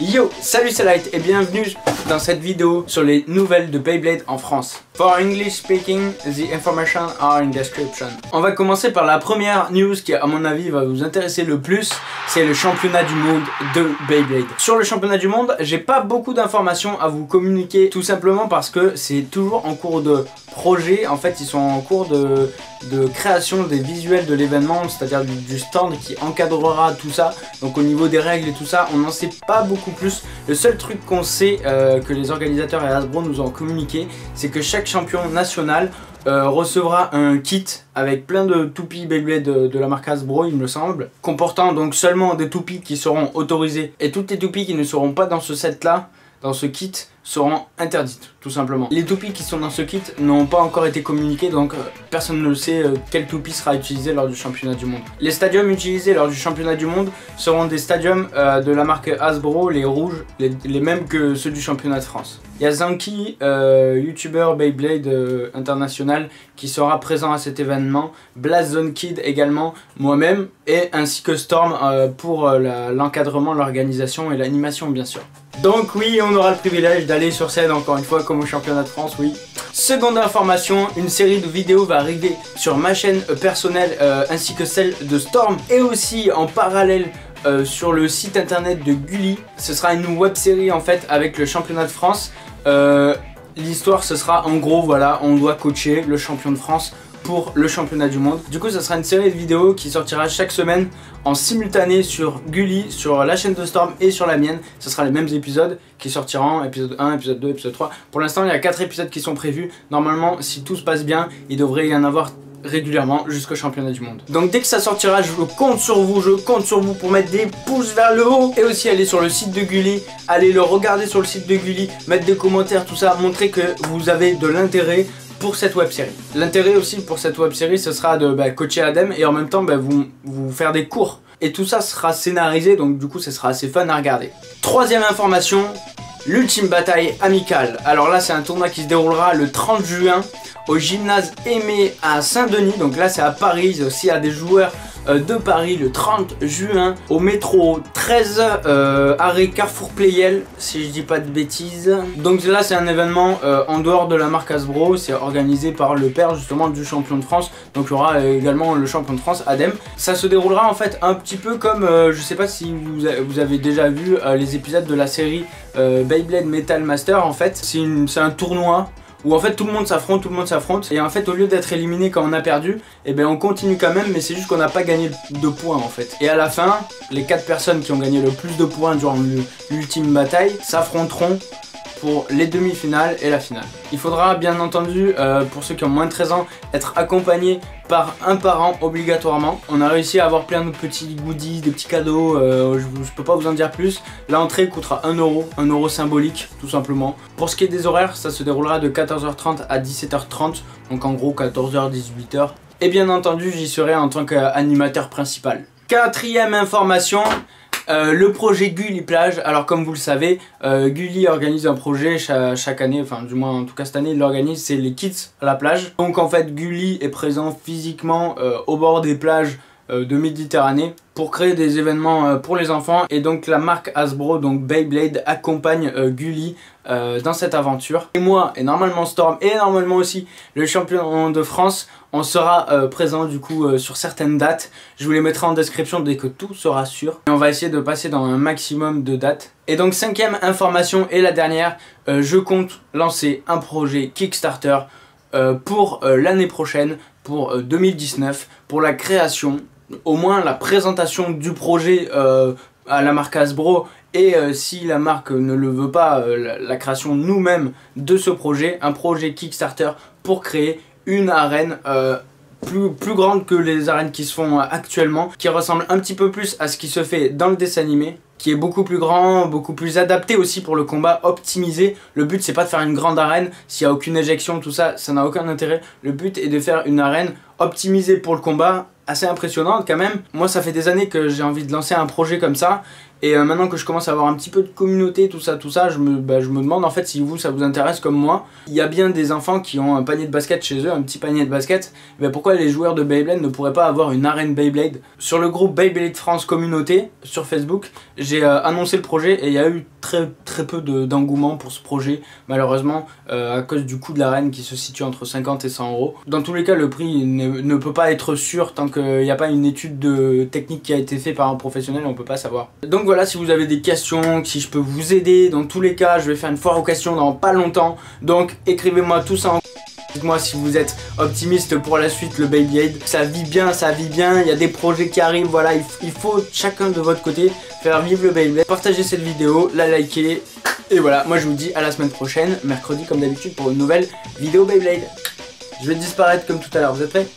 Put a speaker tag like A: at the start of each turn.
A: Yo, salut c'est Light et bienvenue dans cette vidéo sur les nouvelles de Beyblade en France. For English speaking, the information are in description. On va commencer par la première news qui à mon avis va vous intéresser le plus, c'est le championnat du monde de Beyblade. Sur le championnat du monde, j'ai pas beaucoup d'informations à vous communiquer tout simplement parce que c'est toujours en cours de projet. En fait, ils sont en cours de création des visuels de l'événement, c'est-à-dire du stand qui encadrera tout ça. Donc au niveau des règles et tout ça, on n'en sait pas beaucoup plus. Le seul truc qu'on sait, que les organisateurs et Hasbro nous ont communiqué, c'est que chaque champion national recevra un kit avec plein de toupies Beyblade de la marque Hasbro, il me semble, comportant donc seulement des toupies qui seront autorisées, et toutes les toupies qui ne seront pas dans ce set là, dans ce kit, seront interdites, tout simplement. Les toupies qui sont dans ce kit n'ont pas encore été communiquées, donc personne ne sait quelle toupie sera utilisée lors du championnat du monde. Les stadiums utilisés lors du championnat du monde seront des stadiums de la marque Hasbro, les rouges, les mêmes que ceux du championnat de France. Il y a Zanki, youtubeur Beyblade international, qui sera présent à cet événement, Blast Zone Kid également, moi-même, et ainsi que Storm pour l'encadrement, l'organisation et l'animation bien sûr. Donc oui, on aura le privilège d'aller sur scène encore une fois comme au championnat de France, oui. Seconde information, une série de vidéos va arriver sur ma chaîne personnelle ainsi que celle de Storm et aussi en parallèle sur le site internet de Gulli. Ce sera une web série en fait avec le championnat de France. L'histoire ce sera en gros voilà, on doit coacher le champion de France pour le championnat du monde. Du coup ça sera une série de vidéos qui sortira chaque semaine en simultané sur Gulli, sur la chaîne de Storm et sur la mienne. Ce sera les mêmes épisodes qui sortiront, épisode 1, épisode 2, épisode 3. Pour l'instant il y a 4 épisodes qui sont prévus. Normalement si tout se passe bien, il devrait y en avoir régulièrement jusqu'au championnat du monde. Donc dès que ça sortira, je compte sur vous pour mettre des pouces vers le haut et aussi aller sur le site de Gulli, aller le regarder sur le site de Gulli, mettre des commentaires, tout ça, montrer que vous avez de l'intérêt pour cette web série. L'intérêt aussi pour cette web série, ce sera de coacher Adem et en même temps vous faire des cours. Et tout ça sera scénarisé, donc du coup ça sera assez fun à regarder. Troisième information, l'ultime bataille amicale. Alors là c'est un tournoi qui se déroulera le 30 juin au gymnase Aimé à Saint-Denis. Donc là c'est à Paris, aussi à des joueurs de Paris le 30 juin au métro 13 arrêt Carrefour Playel si je dis pas de bêtises. Donc là c'est un événement en dehors de la marque Hasbro, c'est organisé par le père justement du champion de France. Donc il y aura également le champion de France Adem. Ça se déroulera en fait un petit peu comme je sais pas si vous avez déjà vu les épisodes de la série Beyblade Metal Master. En fait c'est un tournoi où en fait tout le monde s'affronte et en fait au lieu d'être éliminé quand on a perdu, et on continue quand même, mais c'est juste qu'on n'a pas gagné de points en fait. Et à la fin, les 4 personnes qui ont gagné le plus de points durant l'ultime bataille s'affronteront pour les demi-finales et la finale. Il faudra bien entendu, pour ceux qui ont moins de 13 ans, être accompagné par un parent obligatoirement. On a réussi à avoir plein de petits goodies, des petits cadeaux, je peux pas vous en dire plus. L'entrée coûtera 1 euro, 1 euro symbolique tout simplement. Pour ce qui est des horaires, ça se déroulera de 14h30 à 17h30, donc en gros 14h, 18h. Et bien entendu, j'y serai en tant qu'animateur principal. Quatrième information, le projet Gulli Plage. Alors comme vous le savez, Gulli organise un projet chaque année, enfin du moins en tout cas cette année il l'organise, c'est les Kids à la plage. Donc en fait Gulli est présent physiquement au bord des plages de Méditerranée pour créer des événements pour les enfants, et donc la marque Hasbro, donc Beyblade, accompagne Gulli dans cette aventure. Et moi et normalement Storm et normalement aussi le champion de France, on sera présent du coup sur certaines dates. Je vous les mettrai en description dès que tout sera sûr. Et on va essayer de passer dans un maximum de dates. Et donc cinquième information et la dernière, je compte lancer un projet Kickstarter pour l'année prochaine, pour 2019, pour la création, au moins la présentation du projet à la marque Hasbro. Et si la marque ne le veut pas, la création nous-mêmes de ce projet, un projet Kickstarter pour créer une arène plus grande que les arènes qui se font actuellement, qui ressemble un petit peu plus à ce qui se fait dans le dessin animé, qui est beaucoup plus grand, beaucoup plus adapté aussi pour le combat, optimisé. Le but c'est pas de faire une grande arène, s'il n'y a aucune éjection, tout ça, ça n'a aucun intérêt. Le but est de faire une arène optimisée pour le combat, assez impressionnante quand même. Moi ça fait des années que j'ai envie de lancer un projet comme ça, Et maintenant que je commence à avoir un petit peu de communauté, tout ça, je me demande en fait si vous ça vous intéresse comme moi. Il y a bien des enfants qui ont un panier de basket chez eux, un petit panier de basket. Mais pourquoi les joueurs de Beyblade ne pourraient pas avoir une arène Beyblade? Sur le groupe Beyblade France Communauté sur Facebook, j'ai annoncé le projet et il y a eu très peu d'engouement pour ce projet, malheureusement, à cause du coût de l'arène qui se situe entre 50 et 100 euros. Dans tous les cas, le prix ne peut pas être sûr tant qu'il n'y a pas une étude technique qui a été faite par un professionnel, on peut pas savoir. Donc voilà, si vous avez des questions, si je peux vous aider, dans tous les cas, je vais faire une foire aux questions dans pas longtemps. Donc écrivez-moi tout ça en... Dites-moi si vous êtes optimiste pour la suite, le Beyblade. Ça vit bien, il y a des projets qui arrivent, voilà, il faut chacun de votre côté faire vivre le Beyblade. Partagez cette vidéo, la likez, et voilà, moi je vous dis à la semaine prochaine, mercredi comme d'habitude pour une nouvelle vidéo Beyblade. Je vais disparaître comme tout à l'heure, vous êtes prêts?